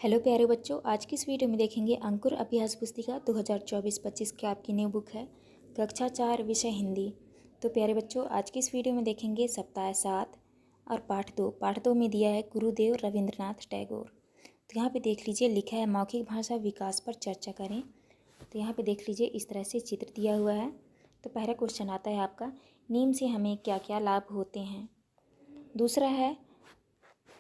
Hello प्यारे बच्चों, आज की इस वीडियो में देखेंगे अंकुर अभ्यास पुस्तिका 2024-25 की आपकी न्यू बुक है कक्षा 4 विषय हिंदी। तो प्यारे बच्चों, आज की इस वीडियो में देखेंगे सप्ताह 7 और पाठ दो में दिया है गुरुदेव रविंद्रनाथ टैगोर। तो यहाँ पे देख लीजिए, लिखा है मौखिक भाषा विकास पर चर्चा करें। तो यहाँ पे देख लीजिए, इस तरह से चित्र दिया हुआ है। तो पहला क्वेश्चन आता है आपका, नीम से हमें क्या क्या लाभ होते हैं। दूसरा है,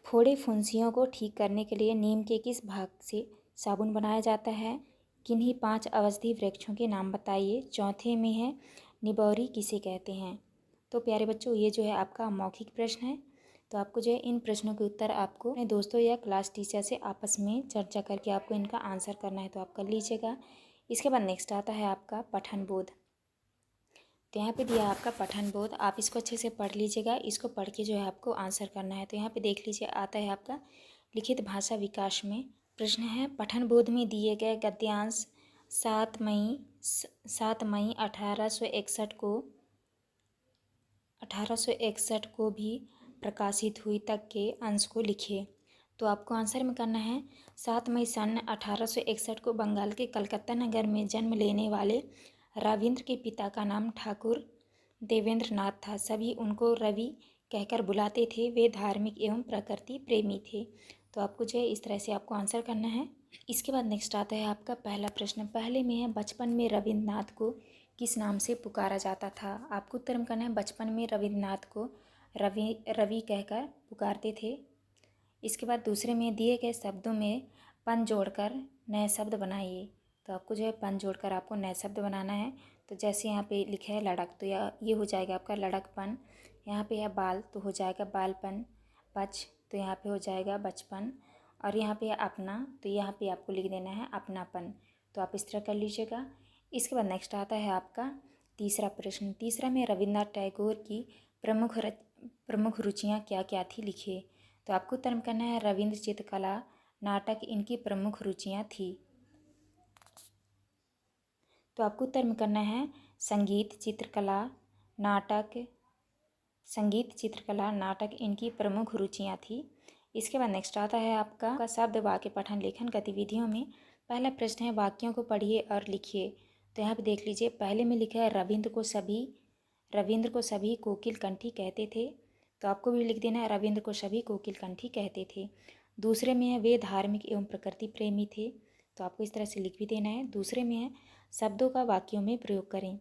फोड़े फुंसियों को ठीक करने के लिए नीम के किस भाग से साबुन बनाया जाता है। किन्हीं 5 औषधि वृक्षों के नाम बताइए। चौथे में है, निबौरी किसे कहते हैं। तो प्यारे बच्चों, ये जो है आपका मौखिक प्रश्न है। तो आपको जो है इन प्रश्नों के उत्तर आपको अपने दोस्तों या क्लास टीचर से आपस में चर्चा करके आपको इनका आंसर करना है, तो आप कर लीजिएगा। इसके बाद नेक्स्ट आता है आपका पठन बोध। तो यहाँ पे दिया है आपका पठन बोध, आप इसको अच्छे से पढ़ लीजिएगा। इसको पढ़ के जो है आपको आंसर करना है। तो यहाँ पे देख लीजिए, आता है आपका लिखित भाषा विकास में प्रश्न है, पठन बोध में दिए गए गद्यांश 7 मई 1861 को भी प्रकाशित हुई तक के अंश को लिखिए। तो आपको आंसर में करना है, 7 मई सन 1861 को बंगाल के कलकत्ता नगर में जन्म लेने वाले रविंद्र के पिता का नाम ठाकुर देवेंद्र नाथ था। सभी उनको रवि कहकर बुलाते थे। वे धार्मिक एवं प्रकृति प्रेमी थे। तो आपको जो है इस तरह से आपको आंसर करना है। इसके बाद नेक्स्ट आता है आपका पहला प्रश्न। पहले में है, बचपन में रविंद्रनाथ को किस नाम से पुकारा जाता था। आपको उत्तर में करना है, बचपन में रविंद्रनाथ को रवि कहकर पुकारते थे। इसके बाद दूसरे में, दिए गए शब्दों में पन जोड़कर नए शब्द बनाइए। तो आपको जो है पन जोड़कर आपको नए शब्द बनाना है। तो जैसे यहाँ पे लिखा है लड़क, तो ये हो जाएगा आपका लड़कपन। यहाँ पे है बाल, तो हो जाएगा बालपन। बच, तो यहाँ पे हो जाएगा बचपन। और यहाँ पे है अपना, तो यहाँ पे आपको लिख देना है अपनापन। तो आप इस तरह कर लीजिएगा। इसके बाद नेक्स्ट आता है आपका तीसरा प्रश्न। तीसरा में, रविन्द्रनाथ टैगोर की प्रमुख रुचियाँ क्या क्या थी, लिखिए। तो आपको उत्तर में करना है, रविंद्र चित्रकला नाटक इनकी प्रमुख रुचियाँ थी। तो आपको उत्तर में करना है, संगीत चित्रकला नाटक इनकी प्रमुख रुचियाँ थी। इसके बाद नेक्स्ट आता है आपका शब्द वाक्य पठन लेखन गतिविधियों में पहला प्रश्न है, वाक्यों को पढ़िए और लिखिए। तो यहाँ पे देख लीजिए, पहले में लिखा है, रविंद्र को सभी कोकिल कंठी कहते थे। तो आपको भी लिख देना है, रविंद्र को सभी कोकिल कंठी कहते थे। दूसरे में है, वे धार्मिक एवं प्रकृति प्रेमी थे। तो आपको इस तरह से लिख भी देना है। दूसरे में है, शब्दों का वाक्यों में प्रयोग करें।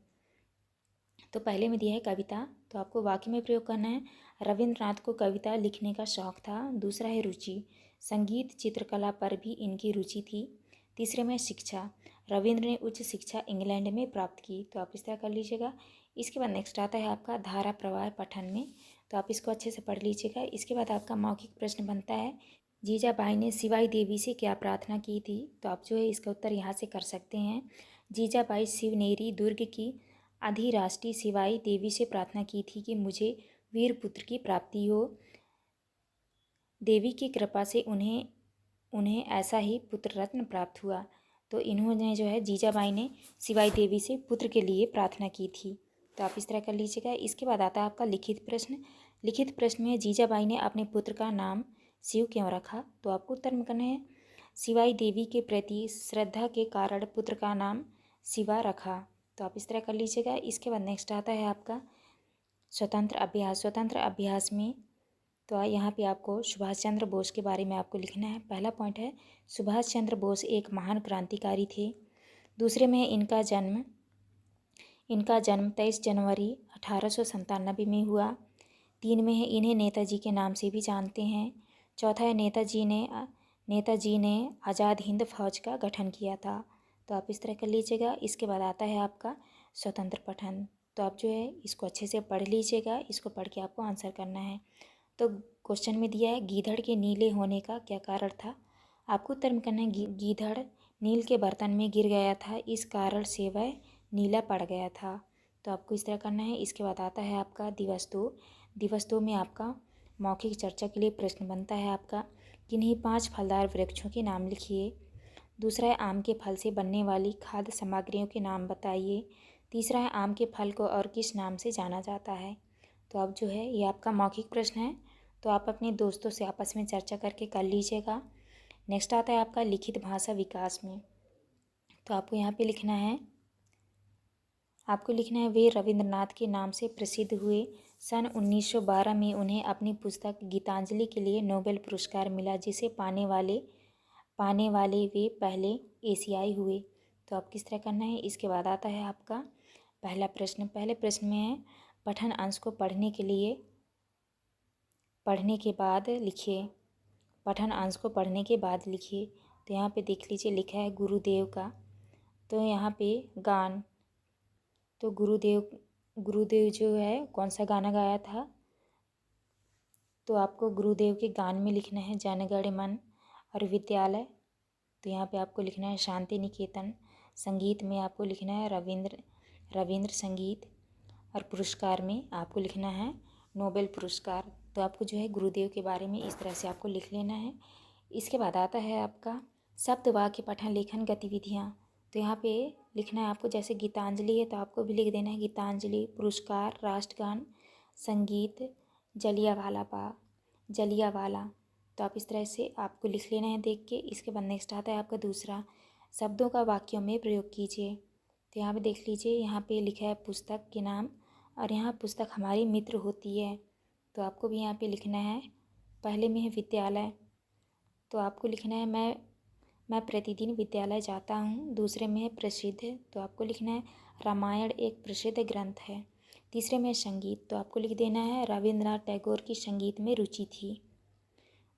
तो पहले में दिया है कविता, तो आपको वाक्य में प्रयोग करना है, रविंद्रनाथ को कविता लिखने का शौक था। दूसरा है रुचि, संगीत चित्रकला पर भी इनकी रुचि थी। तीसरे में शिक्षा, रविंद्र ने उच्च शिक्षा इंग्लैंड में प्राप्त की। तो आप इस तरह कर लीजिएगा। इसके बाद नेक्स्ट आता है आपका धारा प्रवाह पठन में, तो आप इसको अच्छे से पढ़ लीजिएगा। इसके बाद आपका मौखिक प्रश्न बनता है, जीजाबाई ने शिवाई देवी से क्या प्रार्थना की थी। तो आप जो है इसका उत्तर यहाँ से कर सकते हैं। जीजाबाई शिवनेरी दुर्ग की अधिराष्ट्रीय शिवाई देवी से प्रार्थना की थी कि मुझे वीर पुत्र की प्राप्ति हो। देवी की कृपा से उन्हें ऐसा ही पुत्र रत्न प्राप्त हुआ। तो इन्होंने जो है, जीजाबाई ने शिवाई देवी से पुत्र के लिए प्रार्थना की थी। तो आप इस तरह कर लीजिएगा। इसके बाद आता है आपका लिखित प्रश्न। लिखित प्रश्न में, जीजाबाई ने अपने पुत्र का नाम शिव क्यों रखा। तो आपको उत्तर में करना है, शिवाई देवी के प्रति श्रद्धा के कारण पुत्र का नाम शिवा रखा। तो आप इस तरह कर लीजिएगा। इसके बाद नेक्स्ट आता है आपका स्वतंत्र अभ्यास में, तो यहाँ पे आपको सुभाष चंद्र बोस के बारे में आपको लिखना है। पहला पॉइंट है, सुभाष चंद्र बोस एक महान क्रांतिकारी थे। दूसरे में इनका जन्म 23 जनवरी 1897 में हुआ। 3 में है, इन्हें नेताजी के नाम से भी जानते हैं। चौथा है, नेताजी ने आज़ाद हिंद फौज का गठन किया था। तो आप इस तरह कर लीजिएगा। इसके बाद आता है आपका स्वतंत्र पठन। तो आप जो है इसको अच्छे से पढ़ लीजिएगा। इसको पढ़ के आपको आंसर करना है। तो क्वेश्चन में दिया है, गीधड़ के नीले होने का क्या कारण था। आपको उत्तर में करना है, गीधड़ नील के बर्तन में गिर गया था, इस कारण से वह नीला पड़ गया था। तो आपको इस तरह करना है। इसके बाद आता है आपका दिवस 2 में आपका मौखिक चर्चा के लिए प्रश्न बनता है आपका, किन्हीं 5 फलदार वृक्षों के नाम लिखिए। दूसरा है, आम के फल से बनने वाली खाद्य सामग्रियों के नाम बताइए। तीसरा है, आम के फल को और किस नाम से जाना जाता है। तो अब जो है ये आपका मौखिक प्रश्न है। तो आप अपने दोस्तों से आपस में चर्चा करके कर लीजिएगा। नेक्स्ट आता है आपका लिखित भाषा विकास में। तो आपको यहाँ पे लिखना है, वे रविंद्रनाथ के नाम से प्रसिद्ध हुए। सन 1912 में उन्हें अपनी पुस्तक गीतांजलि के लिए नोबेल पुरस्कार मिला, जिसे पाने वाले वे पहले एशियाई हुए। तो आप किस तरह करना है। इसके बाद आता है आपका पहला प्रश्न। पहले प्रश्न में है पठन अंश को पढ़ने के बाद लिखिए। पठन अंश को पढ़ने के बाद लिखिए। तो यहाँ पे देख लीजिए लिखा है गुरुदेव का। तो यहाँ पे गान, तो गुरुदेव जो है कौन सा गाना गाया था, तो आपको गुरुदेव के गान में लिखना है जन गण मन। और विद्यालय, तो यहाँ पे आपको लिखना है शांति निकेतन। संगीत में आपको लिखना है रविंद्र संगीत। और पुरस्कार में आपको लिखना है नोबेल पुरस्कार। तो आपको जो है गुरुदेव के बारे में इस तरह से आपको लिख लेना है। इसके बाद आता है आपका शब्द वाक्य पठन लेखन गतिविधियाँ। तो यहाँ पे लिखना है आपको, जैसे गीतांजलि है तो आपको भी लिख देना है गीतांजलि, पुरस्कार, राष्ट्रगान, संगीत, जलियावाला। तो आप इस तरह से आपको लिख लेना है देख के। इसके बाद नेक्स्ट आता है आपका दूसरा, शब्दों का वाक्यों में प्रयोग कीजिए। तो यहाँ पे देख लीजिए, यहाँ पे लिखा है पुस्तक के नाम, और यहाँ पुस्तक हमारी मित्र होती है। तो आपको भी यहाँ पे लिखना है, पहले में है विद्यालय, तो आपको लिखना है मैं प्रतिदिन विद्यालय जाता हूँ। दूसरे में है प्रसिद्ध, तो आपको लिखना है रामायण एक प्रसिद्ध ग्रंथ है। तीसरे में संगीत, तो आपको लिख देना है रविंद्रनाथ टैगोर की संगीत में रुचि थी।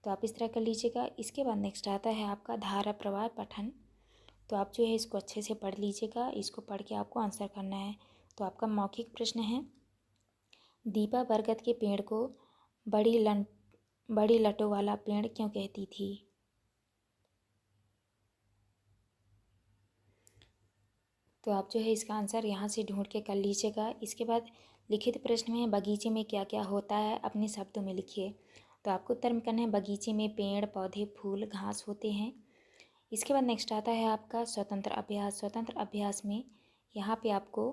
तो आप इस तरह कर लीजिएगा। इसके बाद नेक्स्ट आता है आपका धारा प्रवाह पठन। तो आप जो है इसको अच्छे से पढ़ लीजिएगा। इसको पढ़ के आपको आंसर करना है। तो आपका मौखिक प्रश्न है, दीपा बरगद के पेड़ को बड़ी लटों वाला पेड़ क्यों कहती थी। तो आप जो है इसका आंसर यहाँ से ढूंढ के कर लीजिएगा। इसके बाद लिखित प्रश्न में बगीचे में क्या क्या होता है अपने शब्दों में लिखिए। तो आपको उत्तर में करना है बगीचे में पेड़ पौधे फूल घास होते हैं। इसके बाद नेक्स्ट आता है आपका स्वतंत्र अभ्यास। स्वतंत्र अभ्यास में यहाँ पे आपको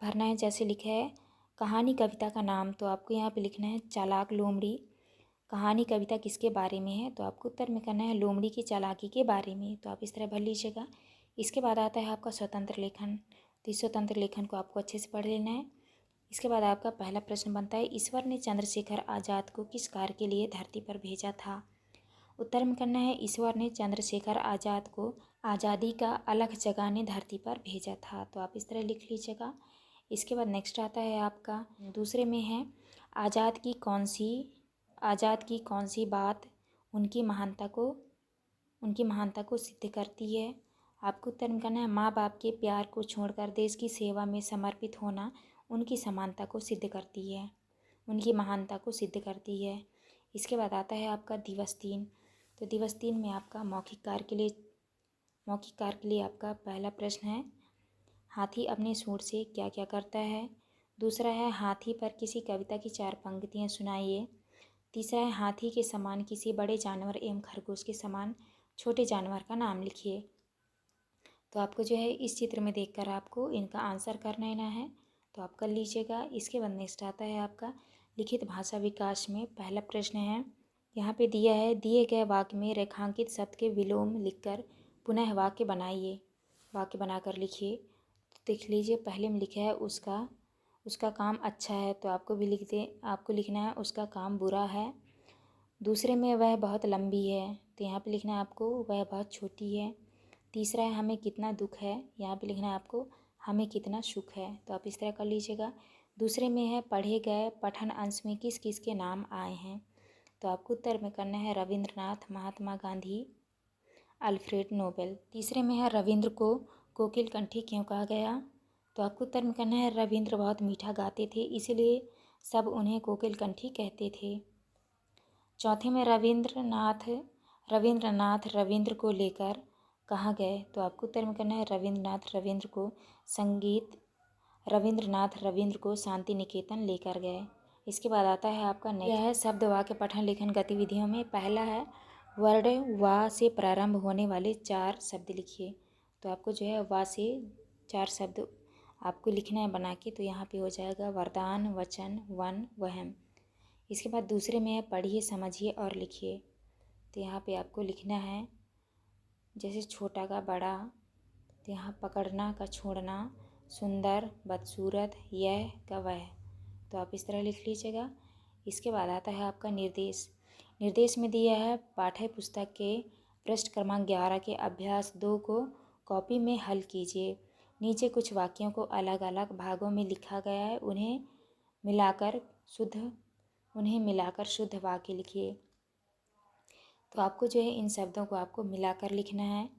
भरना है, जैसे लिखा है कहानी कविता का नाम, तो आपको यहाँ पे लिखना है चालाक लोमड़ी। कहानी कविता किसके बारे में है, तो आपको उत्तर में करना है लोमड़ी की चालाकी के बारे में। तो आप इस तरह भर लीजिएगा। इसके बाद आता है आपका स्वतंत्र लेखन। तो इस स्वतंत्र लेखन को आपको अच्छे से पढ़ लेना है। इसके बाद आपका पहला प्रश्न बनता है, ईश्वर ने चंद्रशेखर आज़ाद को किस कार्य के लिए धरती पर भेजा था। उत्तर में करना है ईश्वर ने चंद्रशेखर आज़ाद को आज़ादी का अलख जगाने धरती पर भेजा था। तो आप इस तरह लिख लीजिएगा। इसके बाद नेक्स्ट आता है आपका दूसरे में है आज़ाद की कौन सी बात उनकी महानता को सिद्ध करती है। आपको उत्तर में करना है माँ बाप के प्यार को छोड़कर देश की सेवा में समर्पित होना उनकी समानता को सिद्ध करती है, उनकी महानता को सिद्ध करती है। इसके बाद आता है आपका दिवस 3। तो दिवस 3 में आपका मौखिक कार्य के लिए आपका पहला प्रश्न है, हाथी अपने सूंड से क्या क्या करता है। दूसरा है हाथी पर किसी कविता की 4 पंक्तियाँ सुनाइए। तीसरा है हाथी के समान किसी बड़े जानवर एवं खरगोश के समान छोटे जानवर का नाम लिखिए। तो आपको जो है इस चित्र में देखकर आपको इनका आंसर कर लेना है। तो आप कर लीजिएगा। इसके बाद नेक्स्ट आता है आपका लिखित भाषा विकास में पहला प्रश्न है, यहाँ पे दिया है दिए गए वाक्य में रेखांकित शब्द के विलोम लिखकर पुनः वाक्य बनाकर लिखिए। तो देख लीजिए, पहले में लिखा है उसका काम अच्छा है, तो आपको लिखना है उसका काम बुरा है। दूसरे में वह बहुत लंबी है, तो यहाँ पे लिखना है आपको वह बहुत छोटी है। तीसरा है हमें कितना दुख है, यहाँ पे लिखना है आपको हमें कितना सुख है। तो आप इस तरह कर लीजिएगा। दूसरे में है पढ़े गए पठन अंश में किस किस के नाम आए हैं। तो आपको उत्तर में करना है रविंद्रनाथ, महात्मा गांधी, अल्फ्रेड नोबेल। तीसरे में है रविंद्र को कोकिल कंठी क्यों कहा गया। तो आपको उत्तर में करना है रविंद्र बहुत मीठा गाते थे, इसलिए सब उन्हें कोकिल कंठी कहते थे। चौथे में रविंद्र को लेकर कहाँ गए। तो आपको उत्तर में करना है रविंद्रनाथ रविंद्र को शांति निकेतन लेकर गए। इसके बाद आता है आपका यह है शब्द वाक्य पठन लेखन गतिविधियों में पहला है वर्ड वा से प्रारंभ होने वाले 4 शब्द लिखिए। तो आपको जो है वा से 4 शब्द आपको लिखना है बना के। तो यहाँ पे हो जाएगा वरदान, वचन, वन, वहम। इसके बाद दूसरे में है पढ़िए समझिए और लिखिए। तो यहाँ पे आपको लिखना है जैसे छोटा का बड़ा, तो यहाँ पकड़ना का छोड़ना, सुंदर बदसूरत, यह का वह। तो आप इस तरह लिख लीजिएगा। इसके बाद आता है आपका निर्देश। निर्देश में दिया है पाठ्य पुस्तक के पृष्ठ क्रमांक 11 के अभ्यास 2 को कॉपी में हल कीजिए। नीचे कुछ वाक्यों को अलग अलग भागों में लिखा गया है, उन्हें मिलाकर शुद्ध वाक्य लिखिए। तो आपको जो है इन शब्दों को आपको मिलाकर लिखना है।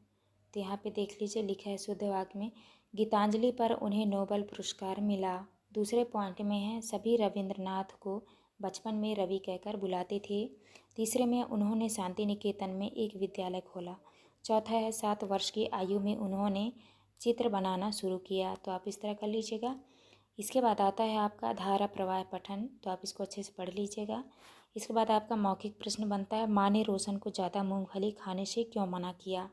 तो यहाँ पे देख लीजिए, लिखा है शुद्ध वाक्य में गीतांजलि पर उन्हें नोबेल पुरस्कार मिला। दूसरे पॉइंट में है सभी रविंद्रनाथ को बचपन में रवि कहकर बुलाते थे। तीसरे में उन्होंने शांति निकेतन में एक विद्यालय खोला। चौथा है 7 वर्ष की आयु में उन्होंने चित्र बनाना शुरू किया। तो आप इस तरह कर लीजिएगा। इसके बाद आता है आपका धारा प्रवाह पठन। तो आप इसको अच्छे से पढ़ लीजिएगा। इसके बाद आपका मौखिक प्रश्न बनता है माँ ने रोशन को ज़्यादा मूंगफली खाने से क्यों मना किया।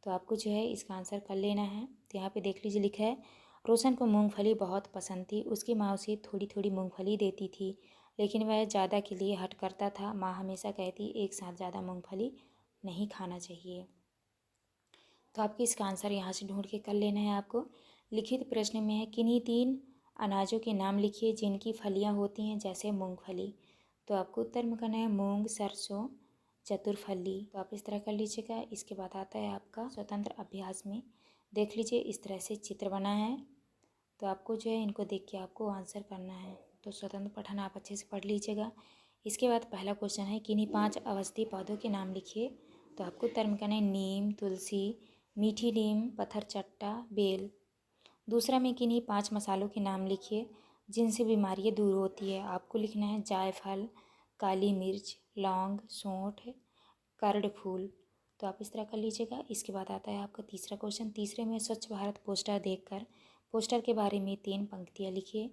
तो आपको जो है इसका आंसर कर लेना है। तो यहाँ पे देख लीजिए, लिखा है रोशन को मूंगफली बहुत पसंद थी। उसकी माँ उसे थोड़ी थोड़ी मूंगफली देती थी, लेकिन वह ज़्यादा के लिए हट करता था। माँ हमेशा कहती एक साथ ज़्यादा मूंगफली नहीं खाना चाहिए। तो आपको इसका आंसर यहाँ से ढूंढ के कर लेना है आपको। लिखित प्रश्न में है किन्हीं 3 अनाजों के नाम लिखिए जिनकी फलियाँ होती हैं जैसे मूंगफली। तो आपको उत्तर में करना है मूंग, सरसों, चतुरफली। तो आप इस तरह कर लीजिएगा। इसके बाद आता है आपका स्वतंत्र अभ्यास में। देख लीजिए इस तरह से चित्र बना है। तो आपको जो है इनको देख के आपको आंसर करना है। तो स्वतंत्र पठन आप अच्छे से पढ़ लीजिएगा। इसके बाद पहला क्वेश्चन है किन्हीं 5 औषधीय पौधों के नाम लिखिए। तो आपको उत्तर में करना है नीम, तुलसी, मीठी नीम, पत्थर चट्टा, बेल। दूसरा में किन्हीं 5 मसालों के नाम लिखिए जिनसे बीमारियाँ दूर होती है। आपको लिखना है जायफल, काली मिर्च, लौंग, सौंठ, करड फूल। तो आप इस तरह कर लीजिएगा। इसके बाद आता है आपका तीसरा क्वेश्चन। तीसरे में स्वच्छ भारत पोस्टर देखकर पोस्टर के बारे में 3 पंक्तियाँ लिखिए।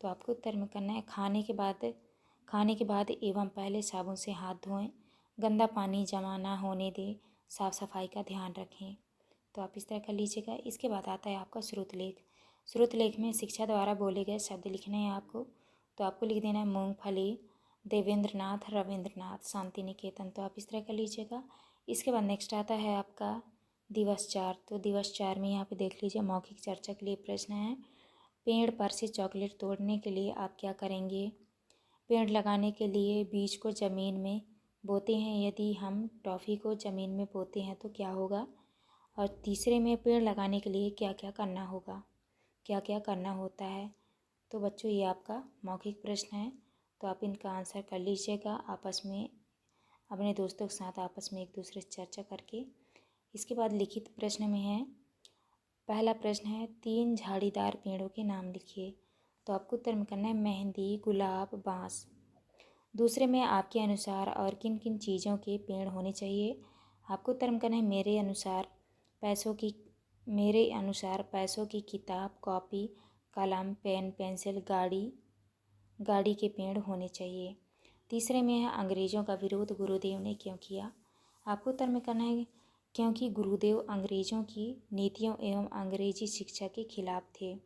तो आपको उत्तर में करना है खाने के बाद एवं पहले साबुन से हाथ धोएं, गंदा पानी जमा ना होने दें, साफ सफाई का ध्यान रखें। तो आप इस तरह कर लीजिएगा। इसके बाद आता है आपका स्रोत लेख। स्रोत लेख में शिक्षा द्वारा बोले गए शब्द लिखने हैं आपको। तो आपको लिख देना है मूंगफली, देवेंद्रनाथ, रविंद्रनाथ, शांति निकेतन। तो आप इस तरह कर लीजिएगा। इसके बाद नेक्स्ट आता है आपका दिवस 4। तो दिवस 4 में यहाँ पे देख लीजिए मौखिक चर्चा के लिए प्रश्न है पेड़ पर से चॉकलेट तोड़ने के लिए आप क्या करेंगे। पेड़ लगाने के लिए बीज को ज़मीन में बोते हैं, यदि हम टॉफ़ी को ज़मीन में बोते हैं तो क्या होगा। और तीसरे में पेड़ लगाने के लिए क्या क्या करना होगा, क्या क्या करना होता है। तो बच्चों ये आपका मौखिक प्रश्न है। तो आप इनका आंसर कर लीजिएगा आपस में, अपने दोस्तों के साथ आपस में एक दूसरे से चर्चा करके। इसके बाद लिखित प्रश्न में है पहला प्रश्न है 3 झाड़ीदार पेड़ों के नाम लिखिए। तो आपको उत्तर में करना है मेहंदी, गुलाब, बाँस। दूसरे में आपके अनुसार और किन किन चीज़ों के पेड़ होने चाहिए। आपको उत्तर में करना है मेरे अनुसार पैसों की किताब, कॉपी, कलम, पेन, पेंसिल, गाड़ी के पेड़ होने चाहिए। तीसरे में है अंग्रेज़ों का विरोध गुरुदेव ने क्यों किया। आपको उत्तर में करना है क्योंकि गुरुदेव अंग्रेज़ों की नीतियों एवं अंग्रेजी शिक्षा के खिलाफ थे।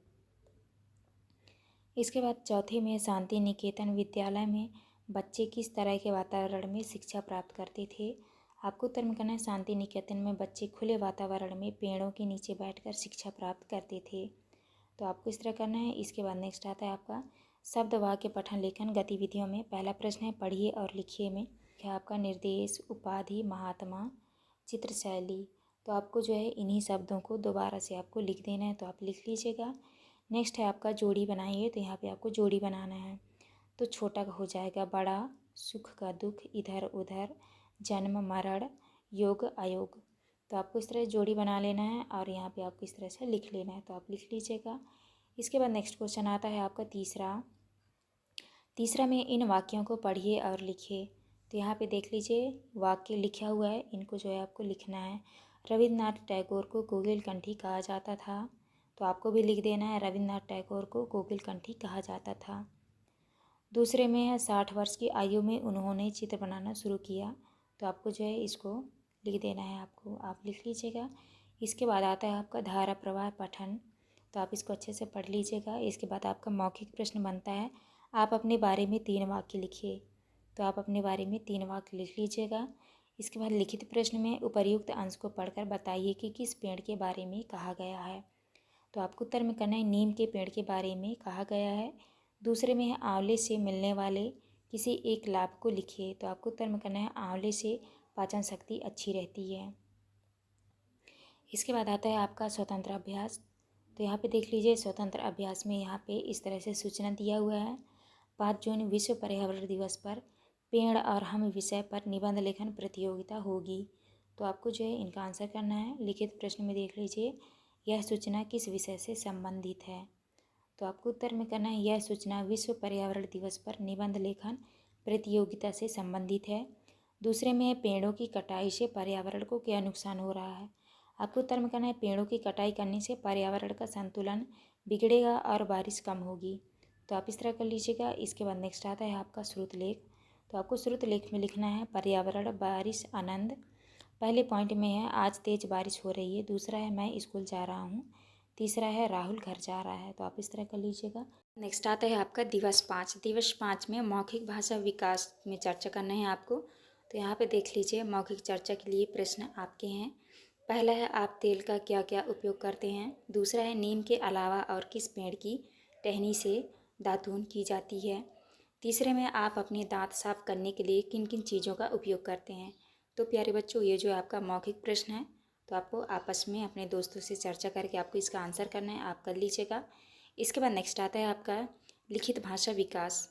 इसके बाद चौथे में शांति निकेतन विद्यालय में बच्चे किस तरह के वातावरण में शिक्षा प्राप्त करते थे। आपको उत्तर में करना है शांति निकेतन में बच्चे खुले वातावरण में पेड़ों के नीचे बैठकर शिक्षा प्राप्त करते थे। तो आपको इस तरह करना है। इसके बाद नेक्स्ट आता है आपका शब्द वाक्य पठन लेखन गतिविधियों में। पहला प्रश्न है पढ़िए और लिखिए में है आपका निर्देश, उपाधि, महात्मा, चित्र शैली। तो आपको जो है इन्हीं शब्दों को दोबारा से आपको लिख देना है। तो आप लिख लीजिएगा। नेक्स्ट है आपका जोड़ी बनाइए। तो यहाँ पे आपको जोड़ी बनाना है। तो छोटा का हो जाएगा बड़ा, सुख का दुख, इधर उधर, जन्म मरण, योग अयोग। तो आपको इस तरह जोड़ी बना लेना है और यहाँ पे आपको इस तरह से लिख लेना है। तो आप लिख लीजिएगा। इसके बाद नेक्स्ट क्वेश्चन आता है आपका तीसरा में इन वाक्यों को पढ़िए और लिखिए। तो यहाँ पे देख लीजिए वाक्य लिखा हुआ है, इनको जो है आपको लिखना है। रविन्द्रनाथ टैगोर को कोकिलकंठी कहा जाता था। तो आपको भी लिख देना है रविन्द्रनाथ टैगोर को कोकिलकंठी कहा जाता था। दूसरे में है 60 वर्ष की आयु में उन्होंने चित्र बनाना शुरू किया। तो आपको जो है इसको लिख देना है, आपको आप लिख लीजिएगा। इसके बाद आता है आपका धारा प्रवाह पठन। तो आप इसको अच्छे से पढ़ लीजिएगा। इसके बाद आपका मौखिक प्रश्न बनता है आप अपने बारे में 3 वाक्य लिखिए। तो आप अपने बारे में 3 वाक्य लिख लीजिएगा। इसके बाद लिखित प्रश्न में उपर्युक्त अंश को पढ़कर बताइए कि किस पेड़ के बारे में कहा गया है। तो आपको उत्तर में करना है नीम के पेड़ के बारे में कहा गया है। दूसरे में है आंवले से मिलने वाले किसी एक लाभ को लिखिए। तो आपको उत्तर में करना है आंवले से पाचन शक्ति अच्छी रहती है। इसके बाद आता है आपका स्वतंत्र अभ्यास। तो यहाँ पे देख लीजिए स्वतंत्र अभ्यास में यहाँ पे इस तरह से सूचना दिया हुआ है। 5 जून विश्व पर्यावरण दिवस पर पेड़ और हम विषय पर निबंध लेखन प्रतियोगिता होगी। तो आपको जो है इनका आंसर करना है। लिखित प्रश्न में देख लीजिए यह सूचना किस विषय से संबंधित है। तो आपको उत्तर में करना है यह सूचना विश्व पर्यावरण दिवस पर निबंध लेखन प्रतियोगिता से संबंधित है। दूसरे में है पेड़ों की कटाई से पर्यावरण को क्या नुकसान हो रहा है। आपको उत्तर में करना है पेड़ों की कटाई करने से पर्यावरण का संतुलन बिगड़ेगा और बारिश कम होगी। तो आप इस तरह कर लीजिएगा। इसके बाद नेक्स्ट आता है आपका श्रुत लेख। तो आपको श्रुत लेख में लिखना है पर्यावरण बारिश आनंद। पहले पॉइंट में है आज तेज बारिश हो रही है। दूसरा है मैं स्कूल जा रहा हूँ। तीसरा है राहुल घर जा रहा है। तो आप इस तरह कर लीजिएगा। नेक्स्ट आता है आपका दिवस 5। दिवस 5 में मौखिक भाषा विकास में चर्चा करना है आपको। तो यहाँ पे देख लीजिए मौखिक चर्चा के लिए प्रश्न आपके हैं। पहला है आप तेल का क्या क्या उपयोग करते हैं। दूसरा है नीम के अलावा और किस पेड़ की टहनी से दातून की जाती है। तीसरे में आप अपने दांत साफ करने के लिए किन किन चीज़ों का उपयोग करते हैं। तो प्यारे बच्चों ये जो आपका मौखिक प्रश्न है तो आपको आपस में अपने दोस्तों से चर्चा करके आपको इसका आंसर करना है। आप कर लीजिएगा। इसके बाद नेक्स्ट आता है आपका लिखित भाषा विकास।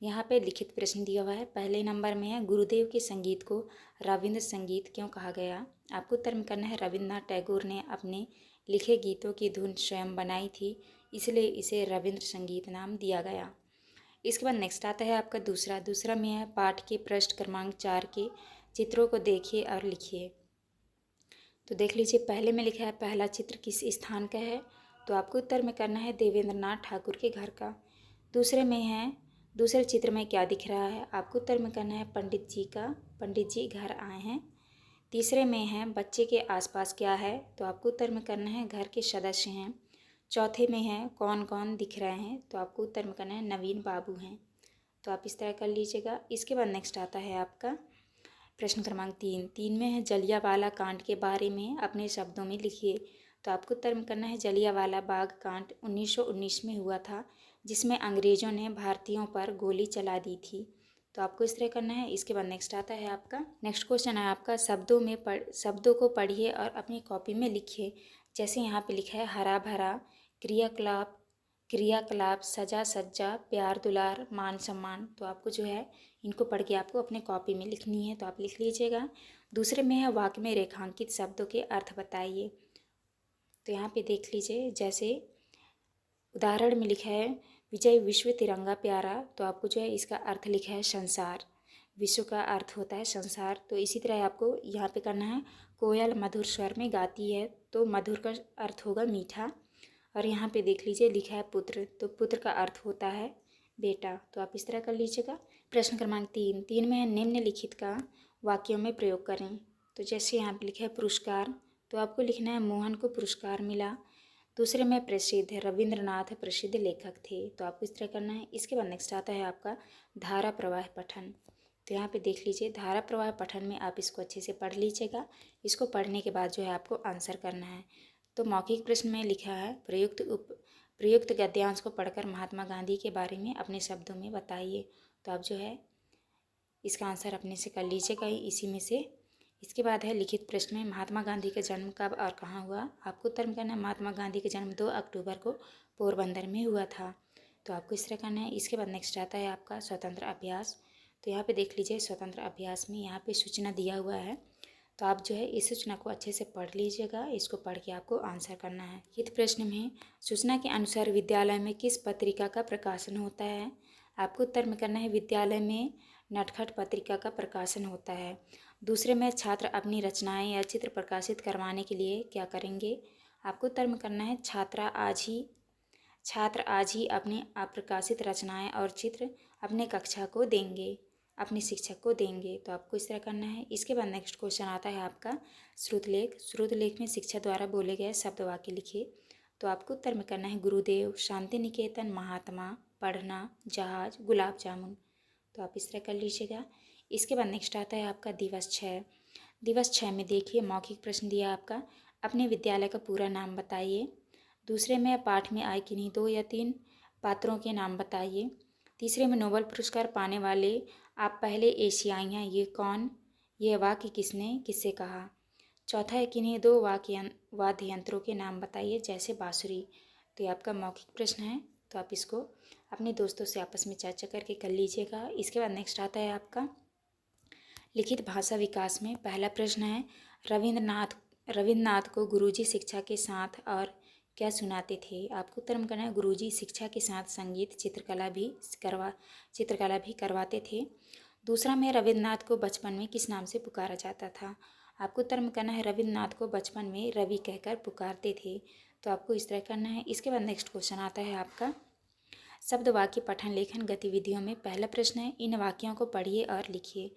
यहाँ पे लिखित प्रश्न दिया हुआ है। पहले नंबर में है गुरुदेव के संगीत को रविंद्र संगीत क्यों कहा गया। आपको उत्तर में करना है रविन्द्रनाथ टैगोर ने अपने लिखे गीतों की धुन स्वयं बनाई थी इसलिए इसे रविंद्र संगीत नाम दिया गया। इसके बाद नेक्स्ट आता है आपका दूसरा में है पाठ के पृष्ठ क्रमांक 4 के चित्रों को देखिए और लिखिए। तो देख लीजिए पहले में लिखा है पहला चित्र किस स्थान का है। तो आपको उत्तर में करना है देवेंद्रनाथ ठाकुर के घर का। दूसरे में है दूसरे चित्र में क्या दिख रहा है। आपको उत्तर में करना है पंडित जी का। पंडित जी घर आए हैं। तीसरे में है बच्चे के आसपास क्या है। तो आपको उत्तर में करना है घर के सदस्य हैं। चौथे में है कौन कौन दिख रहे हैं। तो आपको उत्तर में करना है नवीन बाबू हैं। तो आप इस तरह कर लीजिएगा। इसके बाद नेक्स्ट आता है आपका प्रश्न क्रमांक 3 में है जलियांवाला कांड के बारे में अपने शब्दों में लिखिए। तो आपको उत्तर में करना है जलियांवाला बाग कांड 1919 में हुआ था जिसमें अंग्रेज़ों ने भारतीयों पर गोली चला दी थी। तो आपको इस तरह करना है। इसके बाद नेक्स्ट आता है आपका नेक्स्ट क्वेश्चन है आपका शब्दों को पढ़िए और अपनी कॉपी में लिखिए। जैसे यहाँ पे लिखा है हरा भरा क्रियाकलाप सजा सज्जा प्यार दुलार मान सम्मान। तो आपको जो है इनको पढ़ के आपको अपने कॉपी में लिखनी है। तो आप लिख लीजिएगा। दूसरे में है वाक्य में रेखांकित शब्दों के अर्थ बताइए। तो यहाँ पे देख लीजिए जैसे उदाहरण में लिखा है विजय विश्व तिरंगा प्यारा। तो आपको जो है इसका अर्थ लिखा है संसार। विश्व का अर्थ होता है संसार। तो इसी तरह आपको यहाँ पे करना है कोयल मधुर स्वर में गाती है। तो मधुर का अर्थ होगा मीठा। और यहाँ पे देख लीजिए लिखा है पुत्र। तो पुत्र का अर्थ होता है बेटा। तो आप इस तरह कर लीजिएगा। प्रश्न क्रमांक 3 में है निम्नलिखित का वाक्यों में प्रयोग करें। तो जैसे यहाँ पे लिखा है पुरस्कार। तो आपको लिखना है मोहन को पुरस्कार मिला। दूसरे में प्रसिद्ध रविंद्रनाथ प्रसिद्ध लेखक थे। तो आपको इस तरह करना है। इसके बाद नेक्स्ट आता है आपका धारा प्रवाह पठन। तो यहाँ पे देख लीजिए धारा प्रवाह पठन में आप इसको अच्छे से पढ़ लीजिएगा। इसको पढ़ने के बाद जो है आपको आंसर करना है। तो मौखिक प्रश्न में लिखा है प्रयुक्त गद्यांश को पढ़कर महात्मा गांधी के बारे में अपने शब्दों में बताइए। तो आप जो है इसका आंसर अपने से कर लीजिएगा इसी में से। इसके बाद है लिखित प्रश्न में महात्मा गांधी का जन्म कब और कहाँ हुआ। आपको उत्तर में करना है महात्मा गांधी का जन्म 2 अक्टूबर को पोरबंदर में हुआ था। तो आपको इस तरह करना है। इसके बाद नेक्स्ट आता है आपका स्वतंत्र अभ्यास। तो यहाँ पे देख लीजिए स्वतंत्र अभ्यास में यहाँ पे सूचना दिया हुआ है। तो आप जो है इस सूचना को अच्छे से पढ़ लीजिएगा। इसको पढ़ के आपको आंसर करना है। लिखित प्रश्न में सूचना के अनुसार विद्यालय में किस पत्रिका का प्रकाशन होता है। आपको उत्तर में करना है विद्यालय में नटखट पत्रिका का प्रकाशन होता है। दूसरे में छात्र अपनी रचनाएं या चित्र प्रकाशित करवाने के लिए क्या करेंगे। आपको उत्तर में करना है छात्र आज ही अपनी अप्रकाशित रचनाएं और चित्र अपने कक्षा को देंगे अपने शिक्षक को देंगे। तो आपको इस तरह करना है। इसके बाद नेक्स्ट क्वेश्चन आता है आपका श्रुतलेख। श्रुतलेख में शिक्षक द्वारा बोले गए शब्द वाक्य लिखिए। तो आपको उत्तर में करना है गुरुदेव शांति निकेतन महात्मा पढ़ना जहाज गुलाब जामुन। तो आप इस तरह कर लीजिएगा। इसके बाद नेक्स्ट आता है आपका दिवस 6। दिवस 6 में देखिए मौखिक प्रश्न दिया आपका, अपने विद्यालय का पूरा नाम बताइए। दूसरे में पाठ में आए किन्हीं 2 या 3 पात्रों के नाम बताइए। तीसरे में नोबेल पुरस्कार पाने वाले आप पहले एशियाई हैं, ये कौन? यह वाक्य किसने किससे कहा? चौथा है किन्हीं 2 वाद्य यंत्रों के नाम बताइए जैसे बांसुरी। तो ये आपका मौखिक प्रश्न है, तो आप इसको अपने दोस्तों से आपस में चर्चा करके कर लीजिएगा। इसके बाद नेक्स्ट आता है आपका लिखित भाषा विकास में पहला प्रश्न है, रविन्द्रनाथ को गुरुजी शिक्षा के साथ और क्या सुनाते थे? आपको उत्तर में करना है गुरुजी शिक्षा के साथ संगीत चित्रकला भी करवाते थे। दूसरा में रविन्द्रनाथ को बचपन में किस नाम से पुकारा जाता था? आपको उत्तर में करना है रविन्द्रनाथ को बचपन में रवि कहकर पुकारते थे। तो आपको इस तरह करना है। इसके बाद नेक्स्ट क्वेश्चन आता है आपका शब्द वाक्य पठन लेखन गतिविधियों में पहला प्रश्न है, इन वाक्यों को पढ़िए और लिखिए।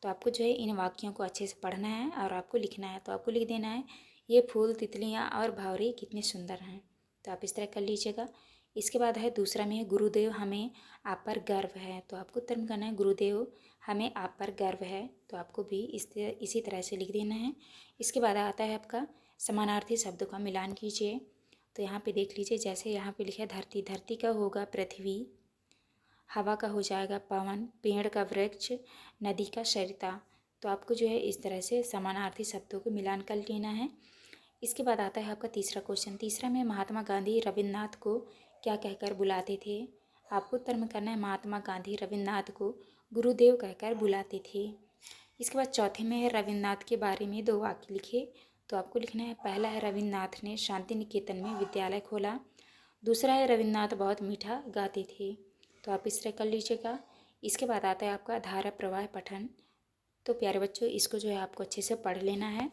तो आपको जो है इन वाक्यों को अच्छे से पढ़ना है और आपको लिखना है। तो आपको लिख देना है, ये फूल तितलियाँ और भंवरे कितने सुंदर हैं। तो आप इस तरह कर लीजिएगा। इसके बाद है दूसरा में है गुरुदेव हमें आप पर गर्व है। तो आपको उत्तर में करना है गुरुदेव हमें आप पर गर्व है। तो आपको भी इसी तरह से लिख देना है। इसके बाद आता है आपका समानार्थी शब्दों का मिलान कीजिए। तो यहाँ पे देख लीजिए, जैसे यहाँ पे लिखा है धरती, धरती का होगा पृथ्वी, हवा का हो जाएगा पवन, पेड़ का वृक्ष, नदी का सरिता। तो आपको जो है इस तरह से समानार्थी शब्दों को मिलान कर लेना है। इसके बाद आता है आपका तीसरा क्वेश्चन। तीसरा में महात्मा गांधी रविन्द्रनाथ को क्या कहकर बुलाते थे? आपको उत्तर में करना है महात्मा गांधी रविन्द्रनाथ को गुरुदेव कहकर बुलाते थे। इसके बाद चौथे में है रविन्द्रनाथ के बारे में 2 वाक्य लिखे। तो आपको लिखना है, पहला है रविन्द्रनाथ ने शांति निकेतन में विद्यालय खोला। दूसरा है रविन्द्रनाथ बहुत मीठा गाते थे। तो आप इस तरह कर लीजिएगा। इसके बाद आता है आपका धारा प्रवाह पठन। तो प्यारे बच्चों, इसको जो है आपको अच्छे से पढ़ लेना है।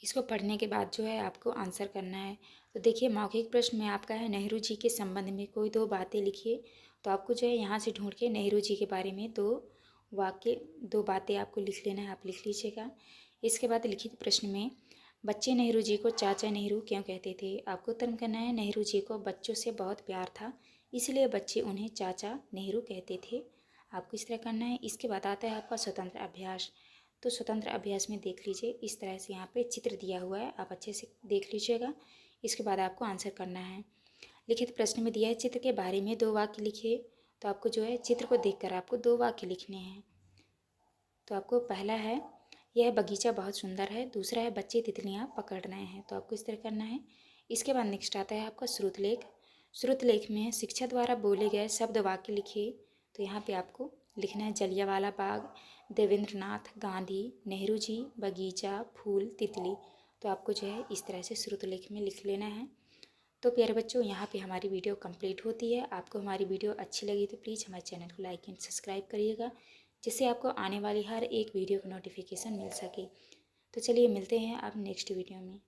इसको पढ़ने के बाद जो है आपको आंसर करना है। तो देखिए मौखिक प्रश्न में आपका है नेहरू जी के संबंध में कोई 2 बातें लिखिए। तो आपको जो है यहाँ से ढूंढ के नेहरू जी के बारे में 2 बातें आपको लिख लेना है। आप लिख लीजिएगा। इसके बाद लिखित प्रश्न में बच्चे नेहरू जी को चाचा नेहरू क्यों कहते थे? आपको उत्तर करना है नेहरू जी को बच्चों से बहुत प्यार था, इसलिए बच्चे उन्हें चाचा नेहरू कहते थे। आपको इस तरह करना है। इसके बाद आता है आपका स्वतंत्र अभ्यास। तो स्वतंत्र अभ्यास में देख लीजिए, इस तरह से यहाँ पे चित्र दिया हुआ है, आप अच्छे से देख लीजिएगा। इसके बाद आपको आंसर करना है। लिखित प्रश्न में दिया है चित्र के बारे में 2 वाक्य लिखिए। तो आपको जो है चित्र को देखकर आपको 2 वाक्य लिखने हैं। तो आपको पहला है यह बगीचा बहुत सुंदर है। दूसरा है बच्चे तितलियाँ पकड़ रहे हैं। तो आपको इस तरह करना है। इसके बाद नेक्स्ट आता है आपका श्रुतलेख। श्रुतलेख में शिक्षक द्वारा बोले गए शब्द वाक्य लिखिए। तो यहाँ पे आपको लिखना है जलियांवाला बाग, देवेंद्रनाथ, गांधी, नेहरू जी, बगीचा, फूल, तितली। तो आपको जो है इस तरह से श्रुतलेख में लिख लेना है। तो प्यारे बच्चों, यहाँ पे हमारी वीडियो कंप्लीट होती है। आपको हमारी वीडियो अच्छी लगी तो प्लीज़ हमारे चैनल को लाइक एंड सब्सक्राइब करिएगा, जिससे आपको आने वाली हर एक वीडियो का नोटिफिकेशन मिल सके। तो चलिए मिलते हैं अब नेक्स्ट वीडियो में।